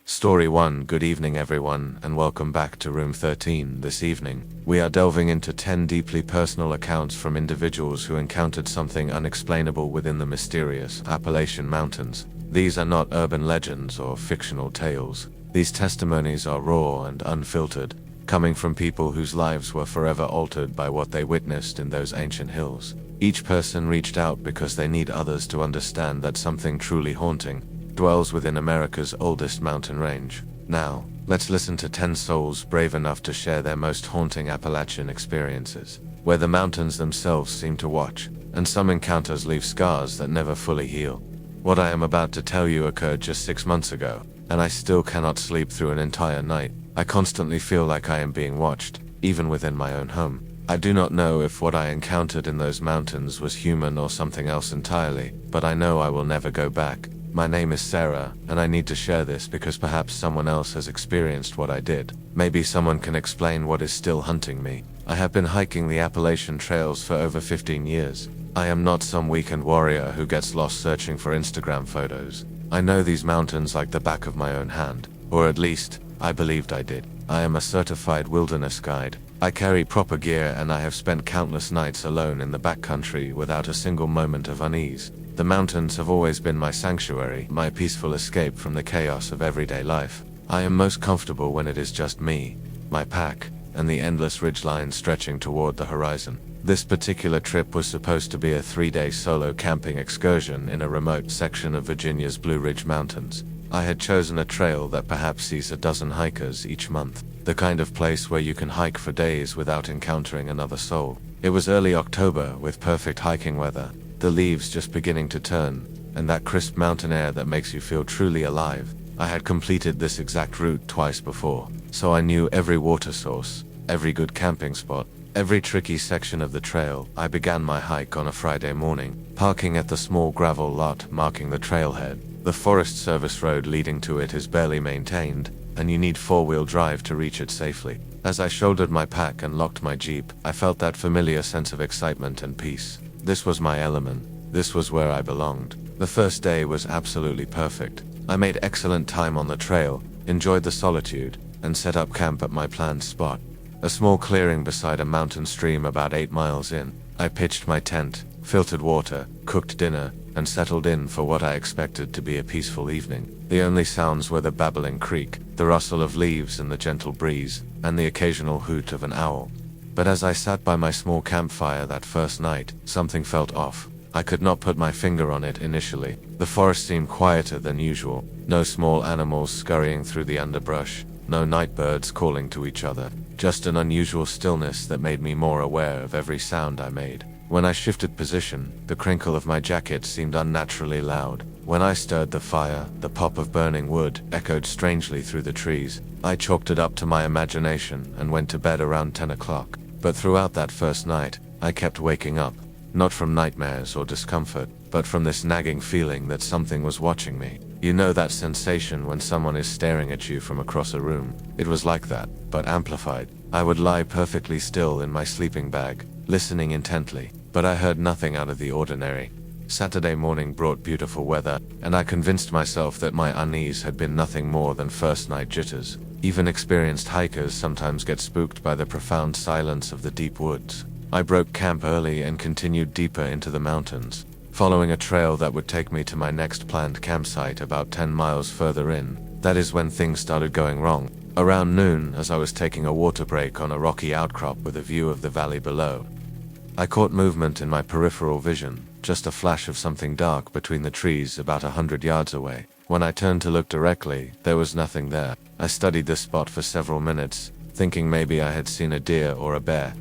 Story 1. Good evening everyone, and welcome back to Room 13. This evening, we are delving into 10 deeply personal accounts from individuals who encountered something unexplainable within the mysterious Appalachian Mountains. These are not urban legends or fictional tales. These testimonies are raw and unfiltered, coming from people whose lives were forever altered by what they witnessed in those ancient hills. Each person reached out because they need others to understand that something truly haunting dwells within America's oldest mountain range. Now, let's listen to 10 souls brave enough to share their most haunting Appalachian experiences, where the mountains themselves seem to watch, and some encounters leave scars that never fully heal. What I am about to tell you occurred just 6 months ago, and I still cannot sleep through an entire night. I constantly feel like I am being watched, even within my own home. I do not know if what I encountered in those mountains was human or something else entirely, but I know I will never go back. My name is Sarah, and I need to share this because perhaps someone else has experienced what I did. Maybe someone can explain what is still hunting me. I have been hiking the Appalachian trails for over 15 years. I am not some weekend warrior who gets lost searching for Instagram photos. I know these mountains like the back of my own hand, or at least, I believed I did. I am a certified wilderness guide. I carry proper gear, and I have spent countless nights alone in the backcountry without a single moment of unease. The mountains have always been my sanctuary, my peaceful escape from the chaos of everyday life. I am most comfortable when it is just me, my pack, and the endless ridgeline stretching toward the horizon. This particular trip was supposed to be a 3-day solo camping excursion in a remote section of Virginia's Blue Ridge Mountains. I had chosen a trail that perhaps sees a dozen hikers each month, the kind of place where you can hike for days without encountering another soul. It was early October with perfect hiking weather, the leaves just beginning to turn, and that crisp mountain air that makes you feel truly alive. I had completed this exact route twice before, so I knew every water source, every good camping spot, every tricky section of the trail. I began my hike on a Friday morning, parking at the small gravel lot marking the trailhead. The Forest Service road leading to it is barely maintained, and you need 4-wheel drive to reach it safely. As I shouldered my pack and locked my Jeep, I felt that familiar sense of excitement and peace. This was my element. This was where I belonged. The first day was absolutely perfect. I made excellent time on the trail, enjoyed the solitude, and set up camp at my planned spot, a small clearing beside a mountain stream about 8 miles in. I pitched my tent, filtered water, cooked dinner, and settled in for what I expected to be a peaceful evening. The only sounds were the babbling creek, the rustle of leaves in the gentle breeze, and the occasional hoot of an owl. But as I sat by my small campfire that first night, something felt off. I could not put my finger on it initially. The forest seemed quieter than usual. No small animals scurrying through the underbrush, no night birds calling to each other. Just an unusual stillness that made me more aware of every sound I made. When I shifted position, the crinkle of my jacket seemed unnaturally loud. When I stirred the fire, the pop of burning wood echoed strangely through the trees. I chalked it up to my imagination and went to bed around 10 o'clock. But throughout that first night, I kept waking up, not from nightmares or discomfort, but from this nagging feeling that something was watching me. You know that sensation when someone is staring at you from across a room? It was like that, but amplified. I would lie perfectly still in my sleeping bag, listening intently, but I heard nothing out of the ordinary. Saturday morning brought beautiful weather, and I convinced myself that my unease had been nothing more than first night jitters. Even experienced hikers sometimes get spooked by the profound silence of the deep woods. I broke camp early and continued deeper into the mountains, following a trail that would take me to my next planned campsite about 10 miles further in. That is when things started going wrong. Around noon, as I was taking a water break on a rocky outcrop with a view of the valley below, I caught movement in my peripheral vision, just a flash of something dark between the trees about 100 yards away. When I turned to look directly, there was nothing there. I studied this spot for several minutes, thinking maybe I had seen a deer or a bear.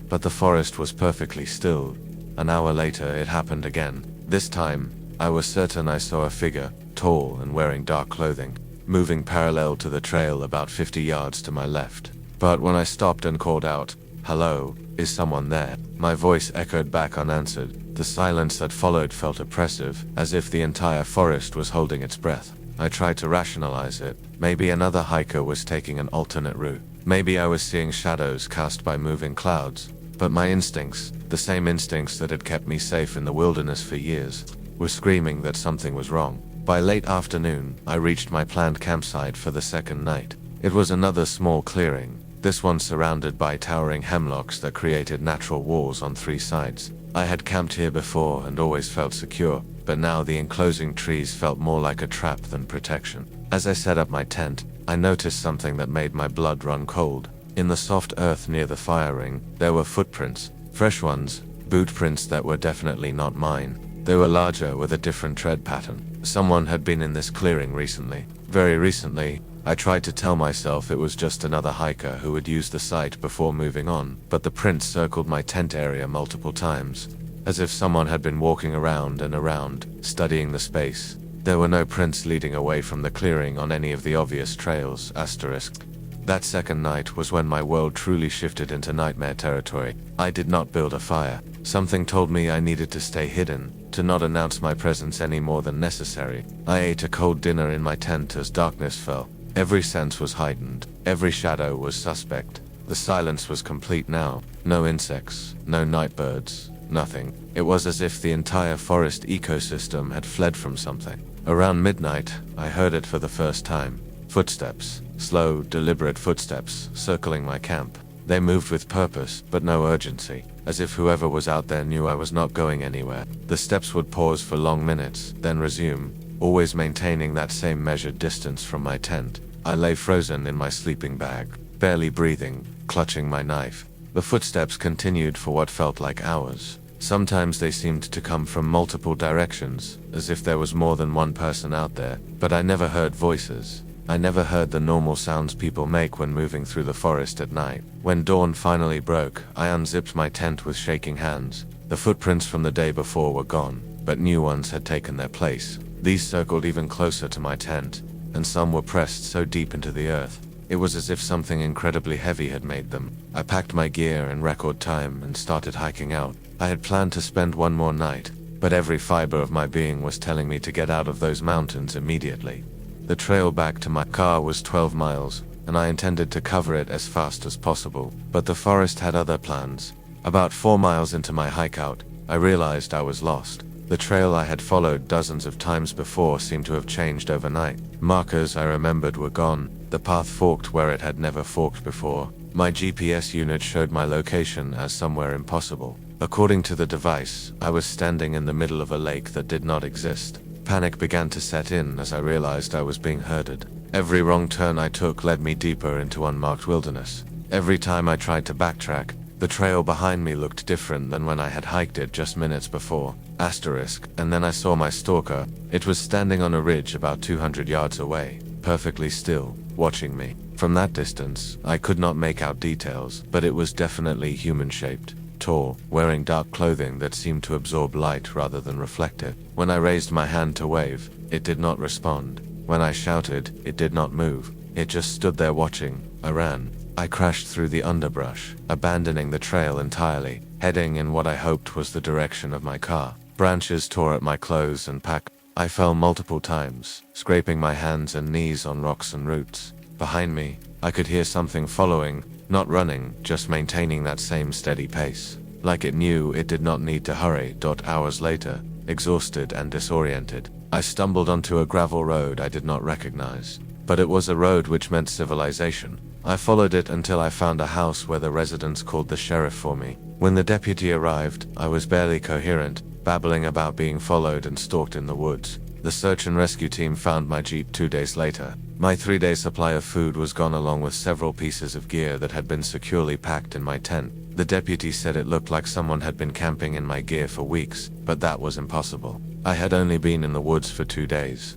But the forest was perfectly still. An hour later, it happened again. This time, I was certain I saw a figure, tall and wearing dark clothing, moving parallel to the trail about 50 yards to my left. But when I stopped and called out, "Hello, is someone there?" my voice echoed back unanswered. The silence that followed felt oppressive, as if the entire forest was holding its breath. I tried to rationalize it. Maybe another hiker was taking an alternate route. Maybe I was seeing shadows cast by moving clouds. But my instincts, the same instincts that had kept me safe in the wilderness for years, were screaming that something was wrong. By late afternoon, I reached my planned campsite for the second night. It was another small clearing, this one surrounded by towering hemlocks that created natural walls on 3 sides. I had camped here before and always felt secure, but now the enclosing trees felt more like a trap than protection. As I set up my tent, I noticed something that made my blood run cold. In the soft earth near the fire ring, there were footprints, fresh ones, boot prints that were definitely not mine. They were larger with a different tread pattern. Someone had been in this clearing recently. Very recently. I tried to tell myself it was just another hiker who would use the site before moving on, but the prints circled my tent area multiple times, as if someone had been walking around and around, studying the space. There were no prints leading away from the clearing on any of the obvious trails, asterisk. That second night was when my world truly shifted into nightmare territory. I did not build a fire. Something told me I needed to stay hidden, to not announce my presence any more than necessary. I ate a cold dinner in my tent as darkness fell. Every sense was heightened. Every shadow was suspect. The silence was complete now. No insects, no night birds, nothing. It was as if the entire forest ecosystem had fled from something. Around midnight, I heard it for the first time. Footsteps, slow, deliberate footsteps, circling my camp. They moved with purpose, but no urgency, as if whoever was out there knew I was not going anywhere. The steps would pause for long minutes, then resume, always maintaining that same measured distance from my tent. I lay frozen in my sleeping bag, barely breathing, clutching my knife. The footsteps continued for what felt like hours. Sometimes they seemed to come from multiple directions, as if there was more than one person out there, but I never heard voices. I never heard the normal sounds people make when moving through the forest at night. When dawn finally broke, I unzipped my tent with shaking hands. The footprints from the day before were gone, but new ones had taken their place. These circled even closer to my tent, and some were pressed so deep into the earth. It was as if something incredibly heavy had made them. I packed my gear in record time and started hiking out. I had planned to spend one more night, but every fiber of my being was telling me to get out of those mountains immediately. The trail back to my car was 12 miles, and I intended to cover it as fast as possible, but the forest had other plans. About 4 miles into my hike out, I realized I was lost. The trail I had followed dozens of times before seemed to have changed overnight. Markers I remembered were gone. The path forked where it had never forked before. My GPS unit showed my location as somewhere impossible. According to the device, I was standing in the middle of a lake that did not exist. Panic began to set in as I realized I was being herded. Every wrong turn I took led me deeper into unmarked wilderness. Every time I tried to backtrack, the trail behind me looked different than when I had hiked it just minutes before. Asterisk. And then I saw my stalker. It was standing on a ridge about 200 yards away, perfectly still, watching me. From that distance, I could not make out details, but it was definitely human-shaped. Tall, wearing dark clothing that seemed to absorb light rather than reflect it. When I raised my hand to wave, it did not respond. When I shouted, it did not move. It just stood there watching. I ran. I crashed through the underbrush, abandoning the trail entirely, heading in what I hoped was the direction of my car. Branches tore at my clothes and pack. I fell multiple times, scraping my hands and knees on rocks and roots. Behind me, I could hear something following, not running, just maintaining that same steady pace. Like it knew it did not need to hurry. Hours later, exhausted and disoriented, I stumbled onto a gravel road I did not recognize. But it was a road which meant civilization. I followed it until I found a house where the residents called the sheriff for me. When the deputy arrived, I was barely coherent, babbling about being followed and stalked in the woods. The search and rescue team found my Jeep 2 days later. My 3-day supply of food was gone along with several pieces of gear that had been securely packed in my tent. The deputy said it looked like someone had been camping in my gear for weeks, but that was impossible. I had only been in the woods for 2 days.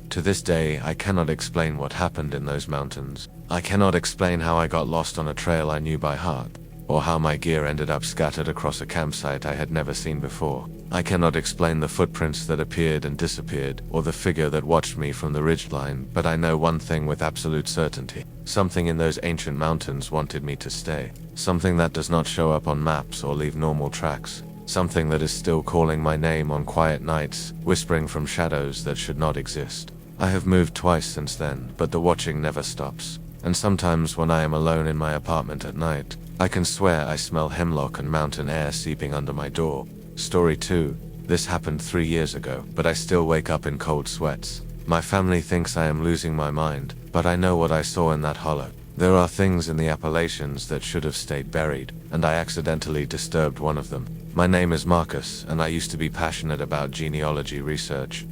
To this day, I cannot explain what happened in those mountains. I cannot explain how I got lost on a trail I knew by heart, or how my gear ended up scattered across a campsite I had never seen before. I cannot explain the footprints that appeared and disappeared, or the figure that watched me from the ridgeline, but I know one thing with absolute certainty. Something in those ancient mountains wanted me to stay. Something that does not show up on maps or leave normal tracks. Something that is still calling my name on quiet nights, whispering from shadows that should not exist. I have moved twice since then, but the watching never stops. And sometimes when I am alone in my apartment at night, I can swear I smell hemlock and mountain air seeping under my door. Story 2. This happened 3 years ago, but I still wake up in cold sweats. My family thinks I am losing my mind, but I know what I saw in that hollow. There are things in the Appalachians that should have stayed buried, and I accidentally disturbed one of them. My name is Marcus, and I used to be passionate about genealogy research.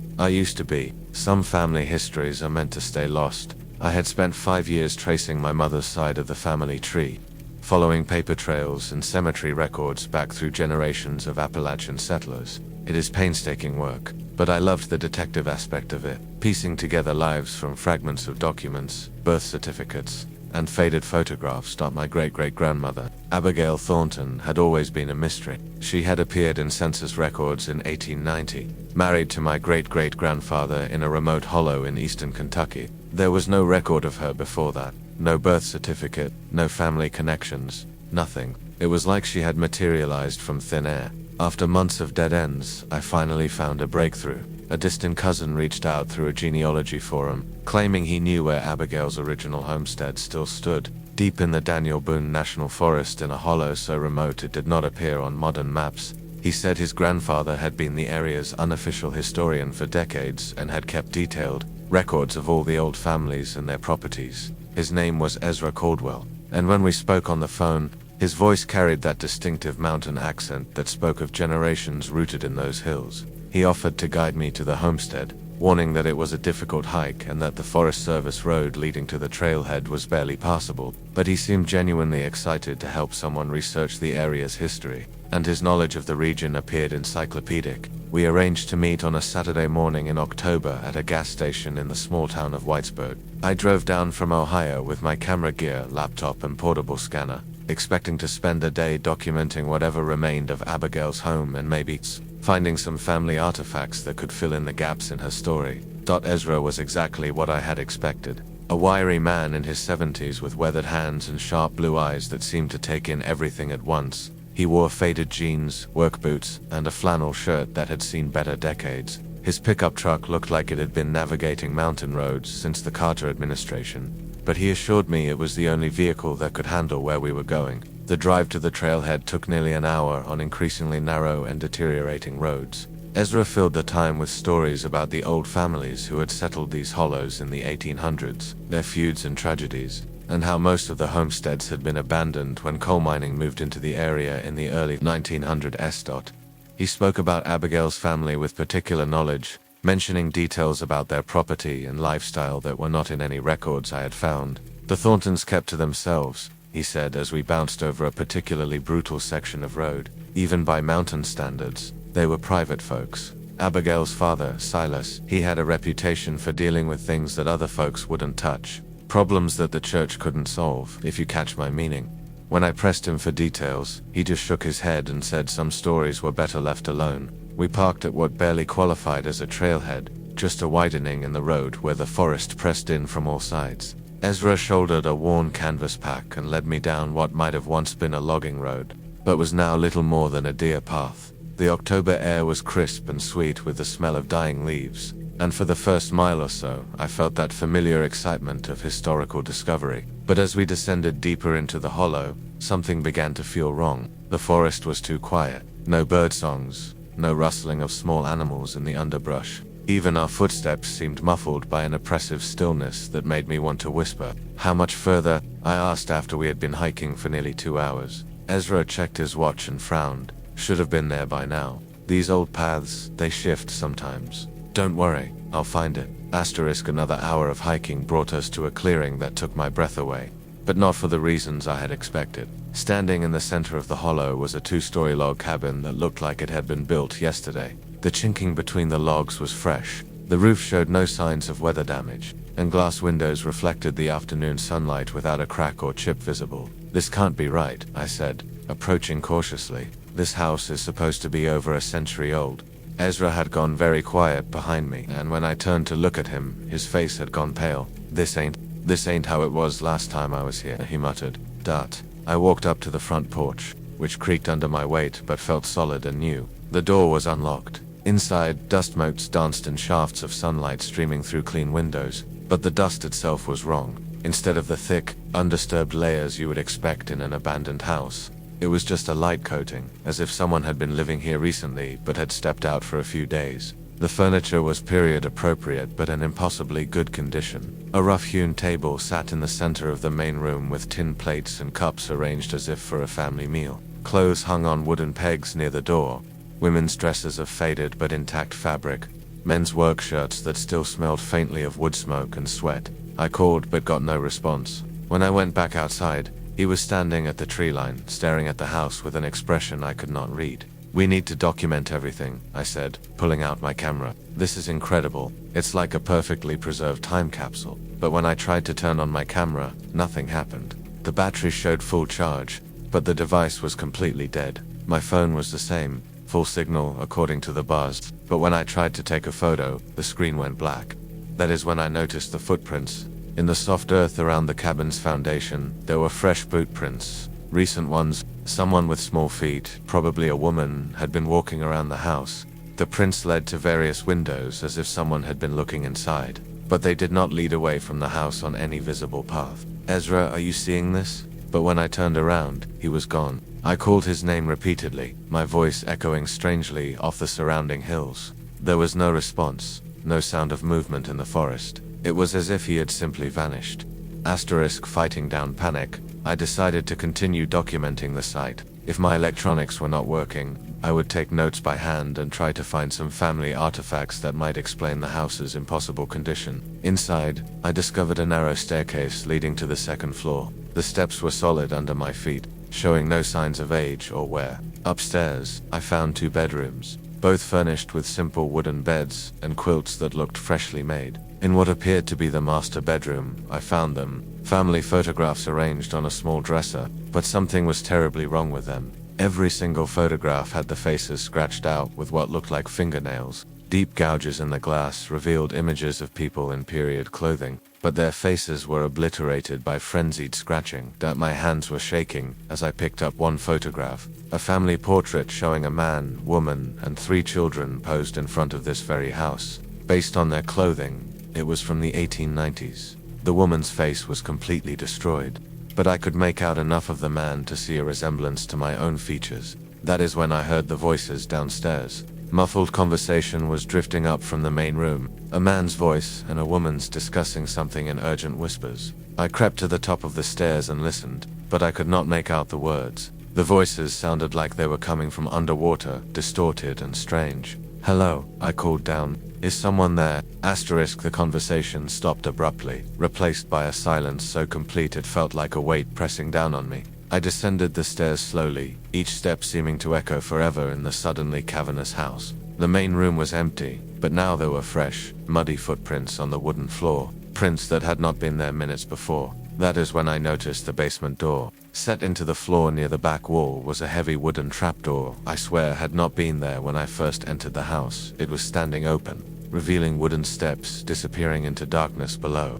Some family histories are meant to stay lost. I had spent 5 years tracing my mother's side of the family tree, following paper trails and cemetery records back through generations of Appalachian settlers. It is painstaking work, but I loved the detective aspect of it, piecing together lives from fragments of documents, birth certificates, and faded photographs. My great-great-grandmother, Abigail Thornton, had always been a mystery. She had appeared in census records in 1890, married to my great-great-grandfather in a remote hollow in eastern Kentucky. There was no record of her before that, no birth certificate, no family connections, nothing. It was like she had materialized from thin air. After months of dead ends, I finally found a breakthrough. A distant cousin reached out through a genealogy forum, claiming he knew where Abigail's original homestead still stood, deep in the Daniel Boone National Forest in a hollow so remote it did not appear on modern maps. He said his grandfather had been the area's unofficial historian for decades and had kept detailed records of all the old families and their properties. His name was Ezra Caldwell, and when we spoke on the phone, his voice carried that distinctive mountain accent that spoke of generations rooted in those hills. He offered to guide me to the homestead, warning that it was a difficult hike and that the Forest Service road leading to the trailhead was barely passable, but he seemed genuinely excited to help someone research the area's history, and his knowledge of the region appeared encyclopedic. We arranged to meet on a Saturday morning in October at a gas station in the small town of Whitesburg. I drove down from Ohio with my camera gear, laptop, and portable scanner, expecting to spend a day documenting whatever remained of Abigail's home and maybe finding some family artifacts that could fill in the gaps in her story. Ezra was exactly what I had expected. A wiry man in his 70s with weathered hands and sharp blue eyes that seemed to take in everything at once. He wore faded jeans, work boots, and a flannel shirt that had seen better decades. His pickup truck looked like it had been navigating mountain roads since the Carter administration, but he assured me it was the only vehicle that could handle where we were going. The drive to the trailhead took nearly an hour on increasingly narrow and deteriorating roads. Ezra filled the time with stories about the old families who had settled these hollows in the 1800s, their feuds and tragedies, and how most of the homesteads had been abandoned when coal mining moved into the area in the early 1900s. He spoke about Abigail's family with particular knowledge, mentioning details about their property and lifestyle that were not in any records I had found. The Thorntons kept to themselves, he said as we bounced over a particularly brutal section of road. Even by mountain standards, they were private folks. Abigail's father, Silas, he had a reputation for dealing with things that other folks wouldn't touch. Problems that the church couldn't solve, if you catch my meaning. When I pressed him for details, he just shook his head and said some stories were better left alone. We parked at what barely qualified as a trailhead, just a widening in the road where the forest pressed in from all sides. Ezra shouldered a worn canvas pack and led me down what might have once been a logging road, but was now little more than a deer path. The October air was crisp and sweet with the smell of dying leaves, and for the first mile or so, I felt that familiar excitement of historical discovery. But as we descended deeper into the hollow, something began to feel wrong. The forest was too quiet. No bird songs, no rustling of small animals in the underbrush. Even our footsteps seemed muffled by an oppressive stillness that made me want to whisper. How much further? I asked after we had been hiking for nearly 2 hours. Ezra checked his watch and frowned. Should have been there by now. These old paths, they shift sometimes. Don't worry, I'll find it. Another hour of hiking brought us to a clearing that took my breath away, but not for the reasons I had expected. Standing in the center of the hollow was a 2-story log cabin that looked like it had been built yesterday. The chinking between the logs was fresh. The roof showed no signs of weather damage, and glass windows reflected the afternoon sunlight without a crack or chip visible. This can't be right, I said, approaching cautiously. This house is supposed to be over a century old. Ezra had gone very quiet behind me, and when I turned to look at him, his face had gone pale. This ain't how it was last time I was here, he muttered. I walked up to the front porch, which creaked under my weight but felt solid and new. The door was unlocked. Inside, dust motes danced in shafts of sunlight streaming through clean windows, but the dust itself was wrong. Instead of the thick, undisturbed layers you would expect in an abandoned house, It was just a light coating, as if someone had been living here recently but had stepped out for a few days. The furniture was period appropriate but in impossibly good condition. A rough-hewn table sat in the center of the main room with tin plates and cups arranged as if for a family meal. Clothes hung on wooden pegs near the door. Women's dresses of faded but intact fabric. Men's work shirts that still smelled faintly of wood smoke and sweat. I called but got no response. When I went back outside, he was standing at the tree line, staring at the house with an expression I could not read. "We need to document everything," I said, pulling out my camera. "This is incredible. It's like a perfectly preserved time capsule." But when I tried to turn on my camera, nothing happened. The battery showed full charge, but the device was completely dead. My phone was the same, full signal according to the buzz, but when I tried to take a photo, the screen went black. That is when I noticed the footprints. In the soft earth around the cabin's foundation, there were fresh boot prints, recent ones. Someone with small feet, probably a woman, had been walking around the house. The prints led to various windows as if someone had been looking inside, but they did not lead away from the house on any visible path. "Ezra, are you seeing this?" But when I turned around, he was gone. I called his name repeatedly, my voice echoing strangely off the surrounding hills. There was no response, no sound of movement in the forest. It was as if he had simply vanished. Fighting down panic, I decided to continue documenting the site. If my electronics were not working, I would take notes by hand and try to find some family artifacts that might explain the house's impossible condition. Inside, I discovered a narrow staircase leading to the second floor. The steps were solid under my feet, showing no signs of age or wear. Upstairs, I found 2 bedrooms, both furnished with simple wooden beds and quilts that looked freshly made. In what appeared to be the master bedroom, I found them. Family photographs arranged on a small dresser, but something was terribly wrong with them. Every single photograph had the faces scratched out with what looked like fingernails. Deep gouges in the glass revealed images of people in period clothing, but their faces were obliterated by frenzied scratching. My hands were shaking as I picked up one photograph, a family portrait showing a man, woman, and 3 children posed in front of this very house. Based on their clothing, it was from the 1890s. The woman's face was completely destroyed, but I could make out enough of the man to see a resemblance to my own features. That is when I heard the voices downstairs. Muffled conversation was drifting up from the main room, a man's voice and a woman's discussing something in urgent whispers. I crept to the top of the stairs and listened, but I could not make out the words. The voices sounded like they were coming from underwater, distorted and strange. "Hello," I called down. "Is someone there?" The conversation stopped abruptly, replaced by a silence so complete it felt like a weight pressing down on me. I descended the stairs slowly, each step seeming to echo forever in the suddenly cavernous house. The main room was empty, but now there were fresh, muddy footprints on the wooden floor, prints that had not been there minutes before. That is when I noticed the basement door. Set into the floor near the back wall was a heavy wooden trapdoor. I swear had not been there when I first entered the house. It was standing open, revealing wooden steps disappearing into darkness below.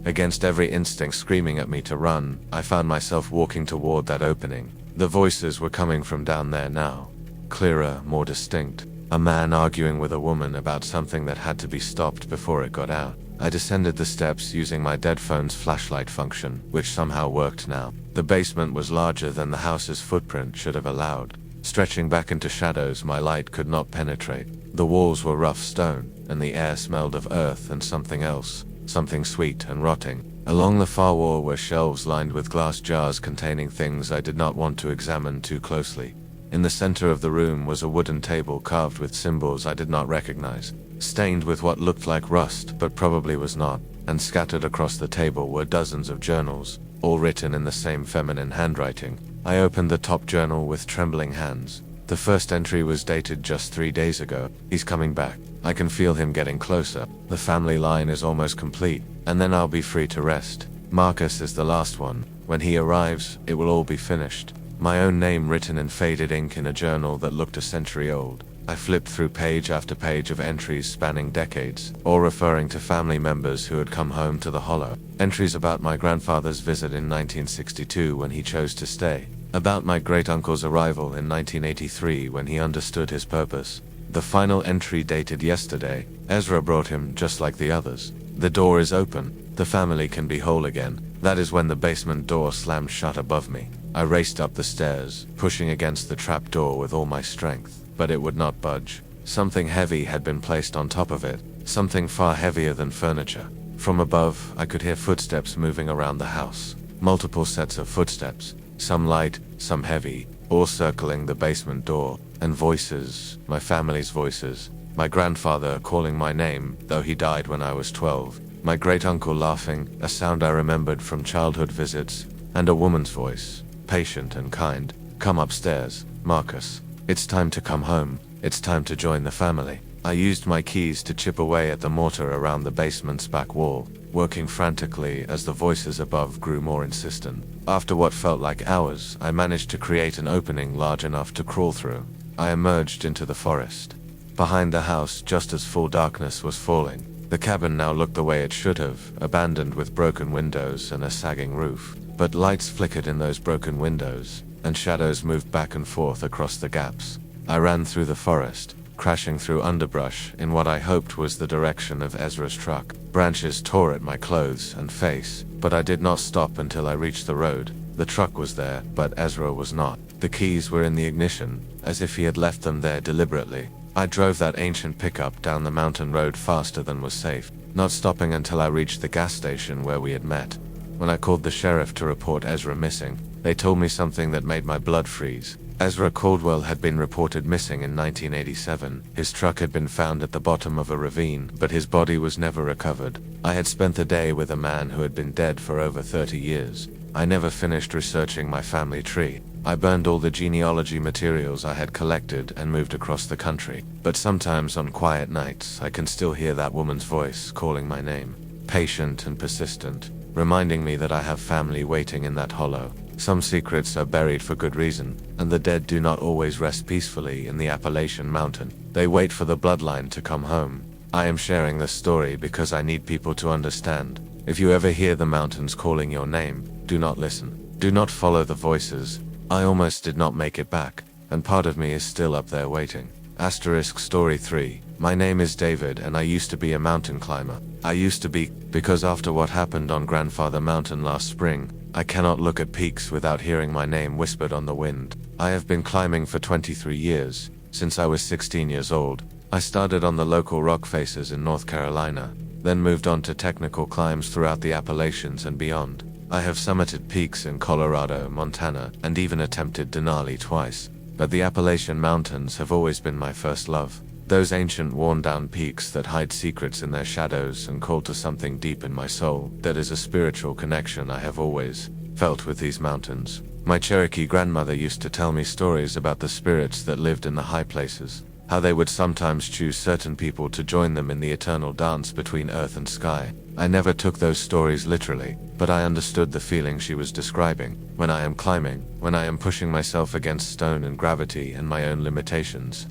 Against every instinct screaming at me to run, I found myself walking toward that opening. The voices were coming from down there now. Clearer, more distinct. A man arguing with a woman about something that had to be stopped before it got out. I descended the steps using my dead phone's flashlight function, which somehow worked now. The basement was larger than the house's footprint should have allowed. Stretching back into shadows my light could not penetrate. The walls were rough stone, and the air smelled of earth and something else. Something sweet and rotting. Along the far wall were shelves lined with glass jars containing things I did not want to examine too closely. In the center of the room was a wooden table carved with symbols I did not recognize, stained with what looked like rust but probably was not, and scattered across the table were dozens of journals, all written in the same feminine handwriting. I opened the top journal with trembling hands. The first entry was dated just 3 days ago. "He's coming back. I can feel him getting closer. The family line is almost complete, and then I'll be free to rest. Marcus is the last one. When he arrives, it will all be finished." My own name written in faded ink in a journal that looked a century old. I flipped through page after page of entries spanning decades, all referring to family members who had come home to the Hollow. Entries about my grandfather's visit in 1962 when he chose to stay. About my great-uncle's arrival in 1983 when he understood his purpose. The final entry dated yesterday. Ezra brought him just like the others. "The door is open. The family can be whole again. That is when the basement door slammed shut above me. I raced up the stairs, pushing against the trap door with all my strength, but it would not budge. Something heavy had been placed on top of it, something far heavier than furniture. From above, I could hear footsteps moving around the house. Multiple sets of footsteps, some light, some heavy, all circling the basement door, and voices, my family's voices. My grandfather calling my name, though he died when I was 12. My great-uncle laughing, a sound I remembered from childhood visits, and a woman's voice, patient and kind. "Come upstairs, Marcus. It's time to come home. It's time to join the family." I used my keys to chip away at the mortar around the basement's back wall, working frantically as the voices above grew more insistent. After what felt like hours, I managed to create an opening large enough to crawl through. I emerged into the forest. Behind the house, just as full darkness was falling, the cabin now looked the way it should have, abandoned with broken windows and a sagging roof. But lights flickered in those broken windows, and shadows moved back and forth across the gaps. I ran through the forest, crashing through underbrush in what I hoped was the direction of Ezra's truck. Branches tore at my clothes and face, but I did not stop until I reached the road. The truck was there, but Ezra was not. The keys were in the ignition, as if he had left them there deliberately. I drove that ancient pickup down the mountain road faster than was safe, not stopping until I reached the gas station where we had met. When I called the sheriff to report Ezra missing, they told me something that made my blood freeze. Ezra Caldwell had been reported missing in 1987. His truck had been found at the bottom of a ravine, but his body was never recovered. I had spent the day with a man who had been dead for over 30 years. I never finished researching my family tree. I burned all the genealogy materials I had collected and moved across the country. But sometimes on quiet nights, I can still hear that woman's voice calling my name. Patient and persistent, reminding me that I have family waiting in that hollow. Some secrets are buried for good reason, and the dead do not always rest peacefully in the Appalachian Mountains. They wait for the bloodline to come home. I am sharing this story because I need people to understand. If you ever hear the mountains calling your name, do not listen. Do not follow the voices. I almost did not make it back, and part of me is still up there waiting. Asterisk Story 3. My name is David, and I used to be a mountain climber. I used to be, because after what happened on Grandfather Mountain last spring, I cannot look at peaks without hearing my name whispered on the wind. I have been climbing for 23 years, since I was 16 years old. I started on the local rock faces in North Carolina, then moved on to technical climbs throughout the Appalachians and beyond. I have summited peaks in Colorado, Montana, and even attempted Denali twice. But the Appalachian Mountains have always been my first love. Those ancient worn-down peaks that hide secrets in their shadows and call to something deep in my soul. That is a spiritual connection I have always felt with these mountains. My Cherokee grandmother used to tell me stories about the spirits that lived in the high places, how they would sometimes choose certain people to join them in the eternal dance between earth and sky. I never took those stories literally, but I understood the feeling she was describing. When I am climbing, when I am pushing myself against stone and gravity and my own limitations,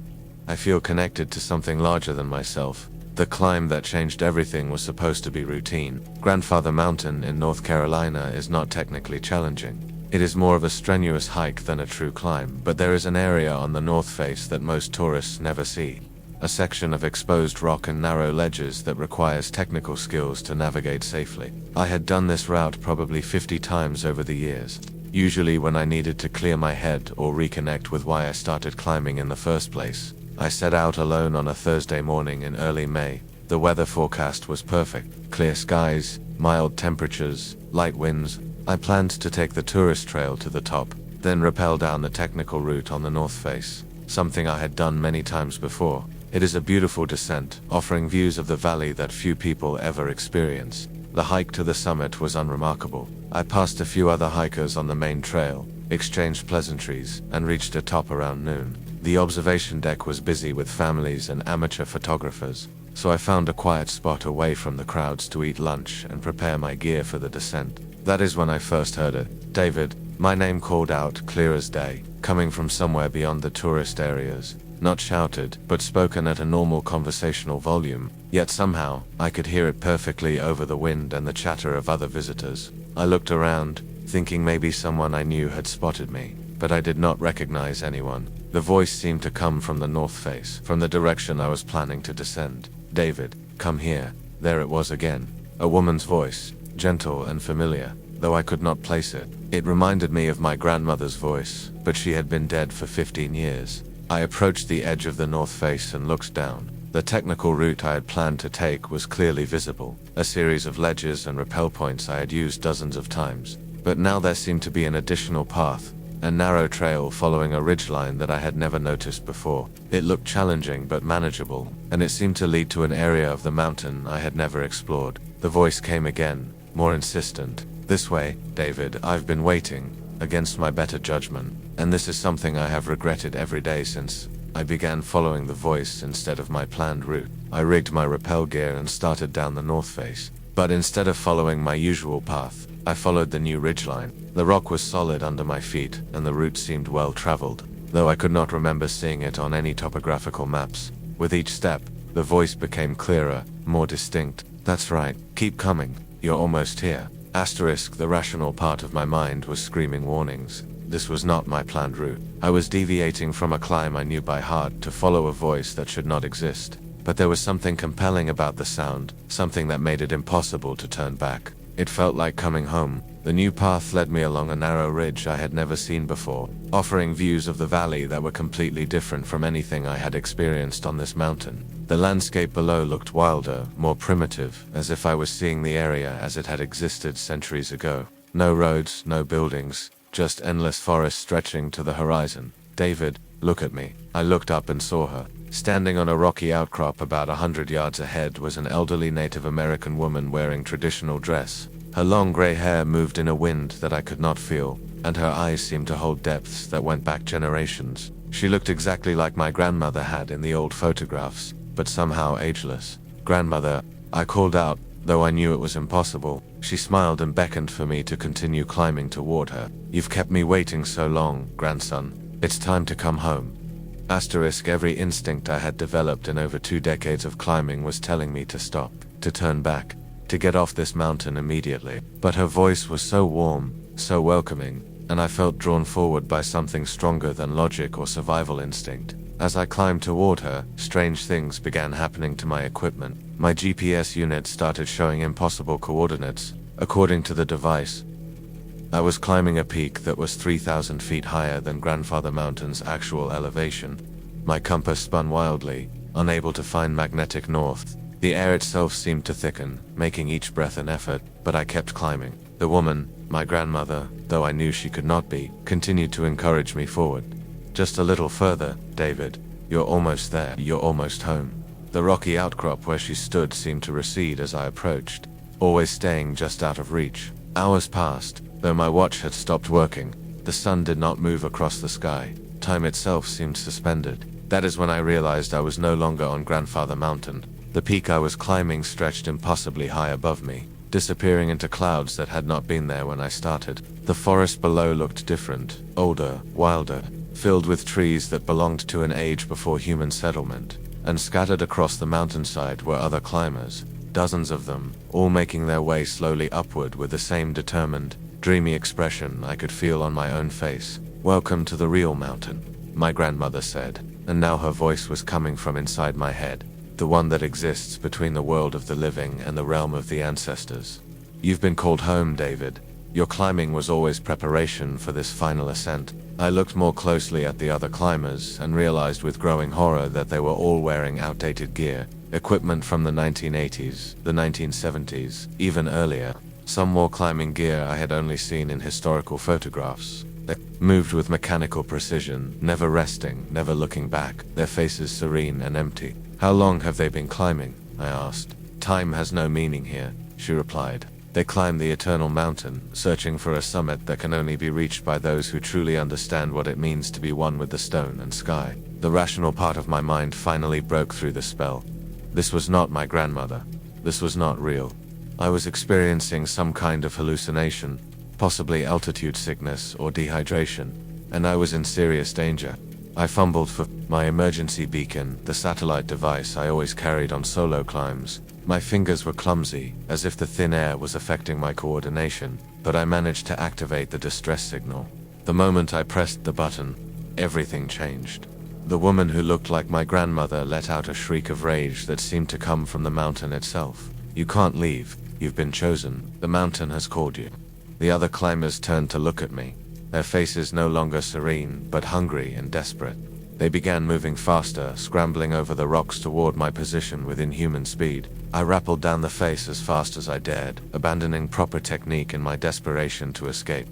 I feel connected to something larger than myself. The climb that changed everything was supposed to be routine. Grandfather Mountain in North Carolina is not technically challenging. It is more of a strenuous hike than a true climb, but there is an area on the north face that most tourists never see. A section of exposed rock and narrow ledges that requires technical skills to navigate safely. I had done this route probably 50 times over the years. Usually when I needed to clear my head or reconnect with why I started climbing in the first place. I set out alone on a Thursday morning in early May. The weather forecast was perfect. Clear skies, mild temperatures, light winds. I planned to take the tourist trail to the top, then rappel down the technical route on the north face, something I had done many times before. It is a beautiful descent, offering views of the valley that few people ever experience. The hike to the summit was unremarkable. I passed a few other hikers on the main trail, exchanged pleasantries, and reached the top around noon. The observation deck was busy with families and amateur photographers, so I found a quiet spot away from the crowds to eat lunch and prepare my gear for the descent. That is when I first heard it. David, my name called out clear as day, coming from somewhere beyond the tourist areas. Not shouted, but spoken at a normal conversational volume, yet somehow, I could hear it perfectly over the wind and the chatter of other visitors. I looked around, thinking maybe someone I knew had spotted me, but I did not recognize anyone. The voice seemed to come from the north face, from the direction I was planning to descend. David, come here. There it was again. A woman's voice, gentle and familiar. though I could not place it. It reminded me of my grandmother's voice, but she had been dead for 15 years. I approached the edge of the north face and looked down. The technical route I had planned to take was clearly visible, a series of ledges and rappel points I had used dozens of times. But now there seemed to be an additional path, a narrow trail following a ridgeline that I had never noticed before. It looked challenging but manageable, and it seemed to lead to an area of the mountain I had never explored. The voice came again, more insistent. "This way, David, I've been waiting, against my better judgment, and this is something I have regretted every day since." I began following the voice instead of my planned route. I rigged my rappel gear and started down the north face. But instead of following my usual path, I followed the new ridgeline. The rock was solid under my feet, and the route seemed well traveled, though I could not remember seeing it on any topographical maps. With each step, the voice became clearer, more distinct. "That's right, keep coming, you're almost here." Asterisk, the rational part of my mind was screaming warnings. This was not my planned route. I was deviating from a climb I knew by heart to follow a voice that should not exist. But there was something compelling about the sound, something that made it impossible to turn back. It felt like coming home. The new path led me along a narrow ridge I had never seen before, offering views of the valley that were completely different from anything I had experienced on this mountain. The landscape below looked wilder, more primitive, as if I was seeing the area as it had existed centuries ago. No roads, no buildings, just endless forest stretching to the horizon. "David, look at me." I looked up and saw her. Standing on a rocky outcrop about 100 yards ahead was an elderly Native American woman wearing traditional dress. Her long gray hair moved in a wind that I could not feel, and her eyes seemed to hold depths that went back generations. She looked exactly like my grandmother had in the old photographs, but somehow ageless. "Grandmother," I called out, though I knew it was impossible. She smiled and beckoned for me to continue climbing toward her. "You've kept me waiting so long, grandson. It's time to come home." Asterisk, every instinct I had developed in over 2 decades of climbing was telling me to stop, to turn back, to get off this mountain immediately. But her voice was so warm, so welcoming, and I felt drawn forward by something stronger than logic or survival instinct. As I climbed toward her, strange things began happening to my equipment. My GPS unit started showing impossible coordinates. According to the device, I was climbing a peak that was 3,000 feet higher than Grandfather Mountain's actual elevation. My compass spun wildly, unable to find magnetic north. The air itself seemed to thicken, making each breath an effort, but I kept climbing. The woman, my grandmother, though I knew she could not be, continued to encourage me forward. "Just a little further, David. You're almost there. You're almost home." The rocky outcrop where she stood seemed to recede as I approached, always staying just out of reach. Hours passed, though my watch had stopped working. The sun did not move across the sky. Time itself seemed suspended. That is when I realized I was no longer on Grandfather Mountain. The peak I was climbing stretched impossibly high above me, disappearing into clouds that had not been there when I started. The forest below looked different, older, wilder, filled with trees that belonged to an age before human settlement, and scattered across the mountainside were other climbers, dozens of them, all making their way slowly upward with the same determined, dreamy expression I could feel on my own face. "Welcome to the real mountain," my grandmother said, and now her voice was coming from inside my head, the one that exists between the world of the living and the realm of the ancestors. "You've been called home, David. Your climbing was always preparation for this final ascent." I looked more closely at the other climbers and realized with growing horror that they were all wearing outdated gear, equipment from the 1980s, the 1970s, even earlier. Some wore climbing gear I had only seen in historical photographs. They moved with mechanical precision, never resting, never looking back, their faces serene and empty. "How long have they been climbing?" I asked. "Time has no meaning here," she replied. "They climb the eternal mountain, searching for a summit that can only be reached by those who truly understand what it means to be one with the stone and sky." The rational part of my mind finally broke through the spell. This was not my grandmother. This was not real. I was experiencing some kind of hallucination, possibly altitude sickness or dehydration, and I was in serious danger. I fumbled for my emergency beacon, the satellite device I always carried on solo climbs. My fingers were clumsy, as if the thin air was affecting my coordination, but I managed to activate the distress signal. The moment I pressed the button, everything changed. The woman who looked like my grandmother let out a shriek of rage that seemed to come from the mountain itself. "You can't leave. You've been chosen. The mountain has called you." The other climbers turned to look at me, their faces no longer serene, but hungry and desperate. They began moving faster, scrambling over the rocks toward my position with inhuman speed. I rappelled down the face as fast as I dared, abandoning proper technique in my desperation to escape.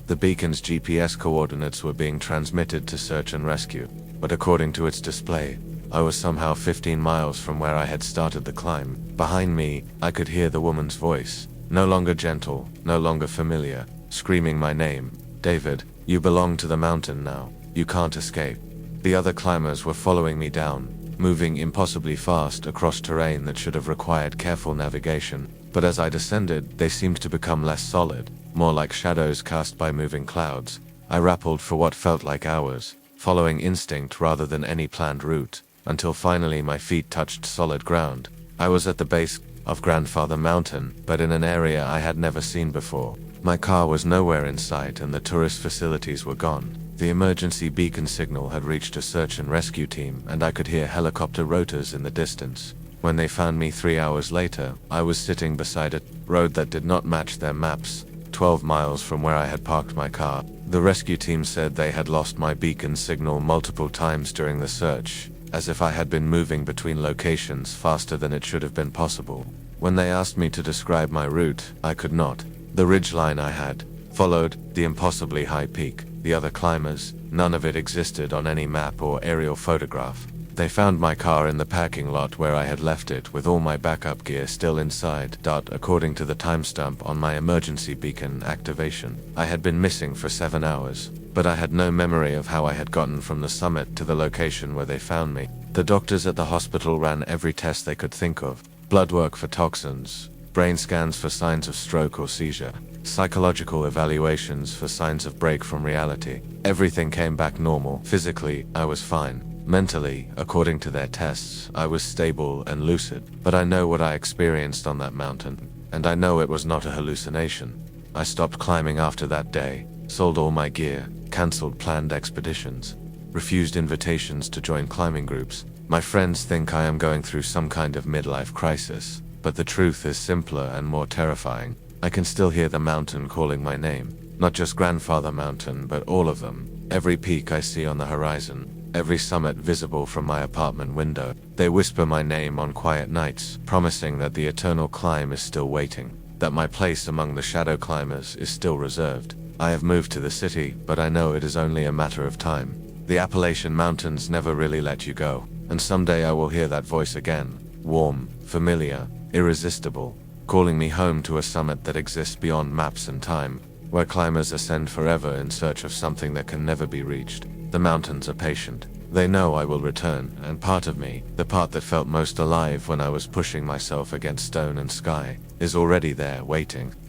The beacon's GPS coordinates were being transmitted to search and rescue, but according to its display, I was somehow 15 miles from where I had started the climb. Behind me, I could hear the woman's voice, no longer gentle, no longer familiar, screaming my name. "David, you belong to the mountain now. You can't escape." The other climbers were following me down, moving impossibly fast across terrain that should have required careful navigation. But as I descended, they seemed to become less solid, more like shadows cast by moving clouds. I rappelled for what felt like hours, following instinct rather than any planned route, until finally my feet touched solid ground. I was at the base of Grandfather Mountain, but in an area I had never seen before. My car was nowhere in sight and the tourist facilities were gone. The emergency beacon signal had reached a search and rescue team, and I could hear helicopter rotors in the distance. When they found me 3 hours later, I was sitting beside a road that did not match their maps, 12 miles from where I had parked my car. The rescue team said they had lost my beacon signal multiple times during the search, as if I had been moving between locations faster than it should have been possible. When they asked me to describe my route, I could not. The ridgeline I had followed, the impossibly high peak, the other climbers, none of it existed on any map or aerial photograph. They found my car in the parking lot where I had left it, with all my backup gear still inside. According to the timestamp on my emergency beacon activation, I had been missing for 7 hours, but I had no memory of how I had gotten from the summit to the location where they found me. The doctors at the hospital ran every test they could think of: blood work for toxins, brain scans for signs of stroke or seizure, psychological evaluations for signs of break from reality. Everything came back normal. Physically, I was fine. Mentally, according to their tests, I was stable and lucid. But I know what I experienced on that mountain, and I know it was not a hallucination. I stopped climbing after that day, sold all my gear, cancelled planned expeditions, refused invitations to join climbing groups. My friends think I am going through some kind of midlife crisis, but the truth is simpler and more terrifying. I can still hear the mountain calling my name. Not just Grandfather Mountain, but all of them. Every peak I see on the horizon, every summit visible from my apartment window. They whisper my name on quiet nights, promising that the eternal climb is still waiting, that my place among the shadow climbers is still reserved. I have moved to the city, but I know it is only a matter of time. The Appalachian Mountains never really let you go, and someday I will hear that voice again, warm, familiar, irresistible, calling me home to a summit that exists beyond maps and time, where climbers ascend forever in search of something that can never be reached. The mountains are patient. They know I will return, and part of me, the part that felt most alive when I was pushing myself against stone and sky, is already there, waiting.